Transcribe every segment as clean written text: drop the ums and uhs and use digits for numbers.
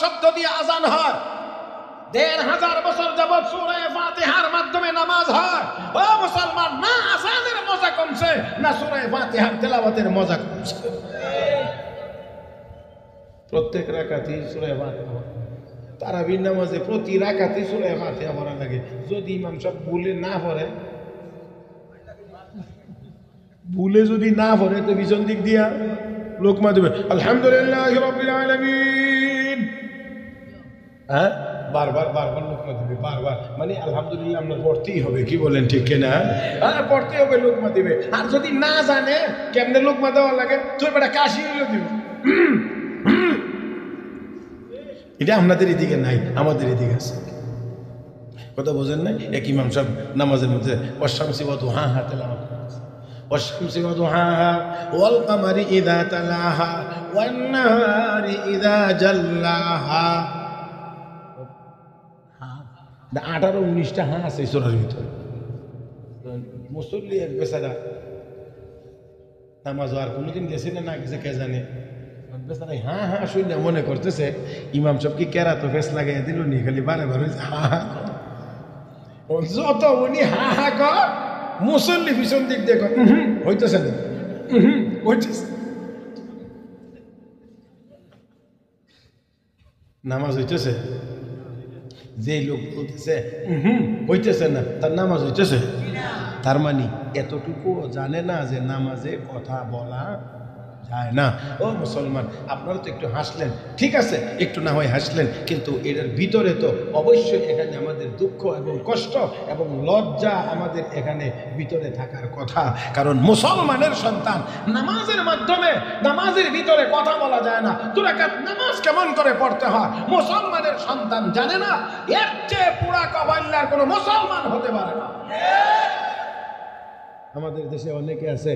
শব্দ দিয়ে আজান হয়, ১৫০০ বছর যাবত সূরা ফাতিহার মাধ্যমে নামাজ হয়। ও মুসলমান, না আজানের মজা কমছে, না সূরা ফাতিহার তেলাওয়াতের মজা কমছে। প্রত্যেক রাকাতেই সূরা ফাতিহা, তারাবির নামাজে প্রতি রাকাতে সূরা ফাতিহা পড়া লাগে। যদি ইমাম সাহেব ভুলে না পড়ে, যদি না পড়ে তো পিছন দিক দিয়া লোকমা দেবে আলহামদুলিল্লাহি রাব্বিল আলামিন। হ্যাঁ, বারবার লোকমা দেবে, বারবার, মানে আলহামদুলিল্লাহ আমরা পড়তেই হবে। কি বলেন, ঠিক কিনা? হ্যাঁ, পড়তে হবে, লোকমা দিবে। আর যদি না জানে কেমনে লোকমা দেওয়া লাগে, তুই বেটা কাশি হইলে দিব। এটা আপনাদের এদিকে নাই, আমাদের এদিকে আছে। কথা বোঝেন না? এক ইমাম সাহেব নামাজের মধ্যে ওয়াশ-শামসি ওয়া দুহাহা তেলাওয়াত করতেছে, ওয়াশ-শামসি ওয়া দুহাহা ওয়াল কামারি ইযা তালাহা ওয়ান নাহারি ইযা জাল্লাহা। 18-19টা হা আছে সূরার ভিতরে। মুসল্লি এক বেচারা নামাজ আর কোনোদিন গেছে না গেছে কে জানে, বেচারা হা হা শুনে মনে করতেছে ইমাম সাহেব কি কেরাতো ফেস লাগাই দিল নি, খালি বারে বারে হা হা। যত উনি হা হা কর, মুসল্লি পিছন দিক দিয়ে হইতেছে না, হইতেছে। নামাজ হইতেছে, যে লোক বলতেছে হইতেছে না, তার নামাজ হইতেছে। তার মানে এতটুকু জানে না যে নামাজে কথা বলা যায় না। ও মুসলমান, আপনারা তো একটু হাসলেন, ঠিক আছে, একটু না হয় হাসলেন, কিন্তু এর ভিতরে তো অবশ্যই এখানে আমাদের দুঃখ এবং কষ্ট এবং লজ্জা আমাদের এখানে ভিতরে থাকার কথা। কারণ মুসলমানের সন্তান, নামাজের মাধ্যমে নামাজের ভিতরে কথা বলা যায় না। তোরা নামাজ কেমন করে পড়তে হয় মুসলমানের সন্তান জানে না, এর চেয়ে পুরা কবাল্লার কোনো মুসলমান হতে পারে না। আমাদের দেশে অনেকে আছে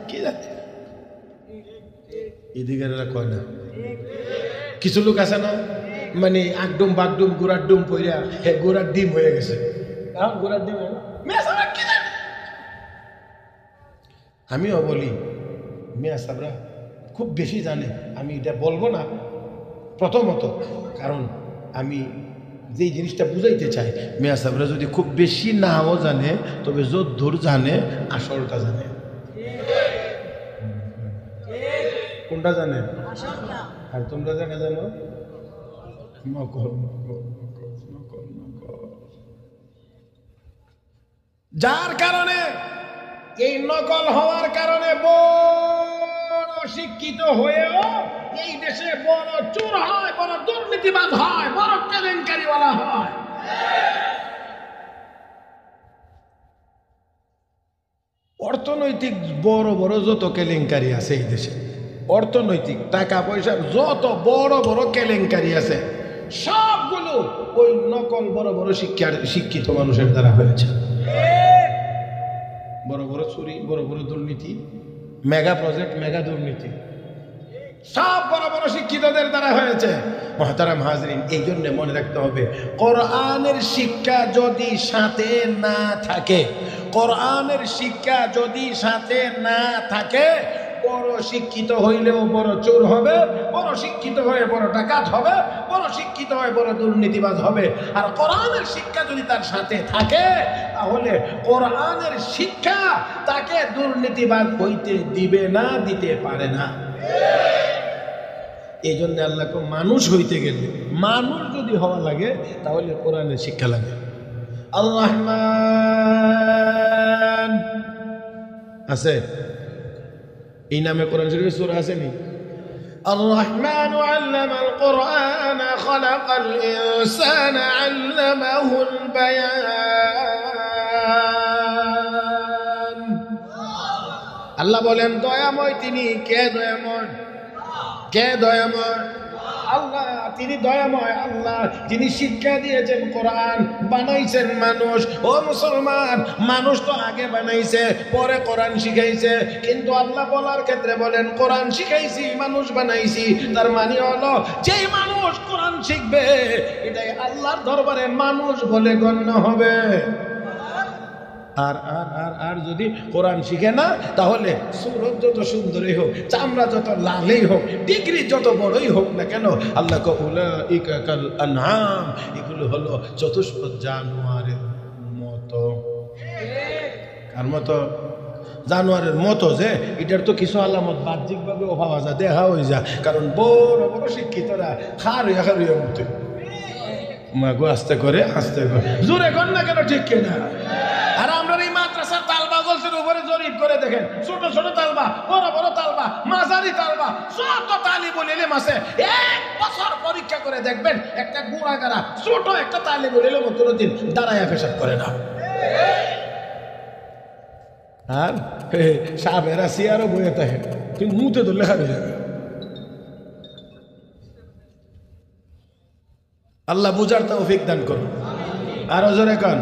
কি জানে, এদিকে কয় না। কিছু লোক আছে না, মানে আগডুম বাগডুম গোড়ার ডুম পইরা হে গোড়ার ডিম হয়ে গেছে। গোড়ার ডিম আমিও বলি মেয়া সাবরা খুব বেশি জানে, আমি এটা বলবো না প্রথমত, কারণ আমি যেই জিনিসটা বুঝাইতে চাই, মেয়া সাহেবরা যদি খুব বেশি নাও জানে, তবে যদ্দূর জানে আসলটা জানে। কোনটা জানে? আর তোমরা জানে জানো নকল। যার কারণে এই নকল হওয়ার কারণে বড় শিক্ষিত হয়েও এই দেশে বড় চোর হয়, বড় দুর্নীতিবাজ হয়, বড় কেলেঙ্কারিওয়ালা হয়। অর্থনৈতিক বড় বড় যত কেলেঙ্কারি আছে এই দেশে, অর্থনৈতিক টাকা পয়সার যত বড় বড় কেলেঙ্কারি আছে, সবগুলো ওই নকল বড় বড় শিক্ষিত মানুষের দ্বারা হয়েছে। বড় বড় চুরি, বড় বড় দুর্নীতি, মেগা প্রজেক্ট, মেগা দুর্নীতি, সব বড় বড় শিক্ষিতদের দ্বারা হয়েছে। মুহতারাম হাজরিন, এই জন্য মনে রাখতে হবে, কোরআনের শিক্ষা যদি সাথে না থাকে, কোরআনের শিক্ষা যদি সাথে না থাকে, বড় শিক্ষিত হইলেও বড় চোর হবে, বড় শিক্ষিত হয়ে বড় ডাকাত হবে, বড় শিক্ষিত হয়ে বড় দুর্নীতিবাজ হবে। আর কোরআনের শিক্ষা যদি তার সাথে থাকে, তাহলে কোরআনের শিক্ষা তাকে দুর্নীতিবাজ হইতে দিবে না, দিতে পারে না। এই জন্য আল্লাহকে মানুষ হইতে গেলে, মানুষ যদি হওয়া লাগে, তাহলে কোরআনের শিক্ষা লাগে। আল্লাহ আছে, এই নামে কোরআন শরীফে সূরা আসেনি? الرحمن علم القرآن خلق الإنسان علمه البيان। আল্লাহ বলেন দয়াময় তিনি। কে দয়াময়? কে দয়াময়? আল্লাহ, তিনি দয়াময়। আল্লাহ যিনি শিক্ষা দিয়েছেন কোরআন, বানাইছেন মানুষ। ও মুসলমান, মানুষ তো আগে বানাইছে, পরে কোরআন শিখাইছে, কিন্তু আল্লাহ বলার ক্ষেত্রে বলেন কোরআন শিখাইছি, মানুষ বানাইছি। তার মানে হলো যেই মানুষ কোরআন শিখবে, এটাই আল্লাহর দরবারে মানুষ বলে গণ্য হবে। আর আর আর আর যদি কোরআন শিখে না তাহলে সুরত যত সুন্দরই হোক, চামড়া যত লালই হোক, ডিগ্রি যত বড়ই হোক না কেন, আল্লাহ উলাইকা কাল আনআম, এগুলো হলো চতুষ্পদ জানোয়ারের মতো। কার মতো? জানোয়ারের মতো। যে এটার তো কিছু আলামত বাহ্যিকভাবেও পাওয়া যায়, দেখা হয়ে যায়। কারণ বড় বড় শিক্ষিতরা খার হইয়া মতো মাগো আস্তে করে জোরে কর না কেন, ঠিক কিনা? আর আমরা এই মাদ্রাসার তালবা গোলসের উপরে জরিপ করে দেখেন, ছোট ছোট তালবা, বড় বড় তালবা, মাঝারি তালবা, যত তালিবুল ইলম আছে, এক বছর পরীক্ষা করে দেখবেন একটা গুড়াগাড়া ছোট একটা তালিবুল ইলম কোনোদিন দাঁড়ায়া পেশাব করে না। আর সাবেরা সিয়ারও বইয়ে থাকে, তুমি মুতে তো লেখা হয়ে যাবে। আল্লাহ বুঝার তৌফিক দান করুন। আরো জোরে কান।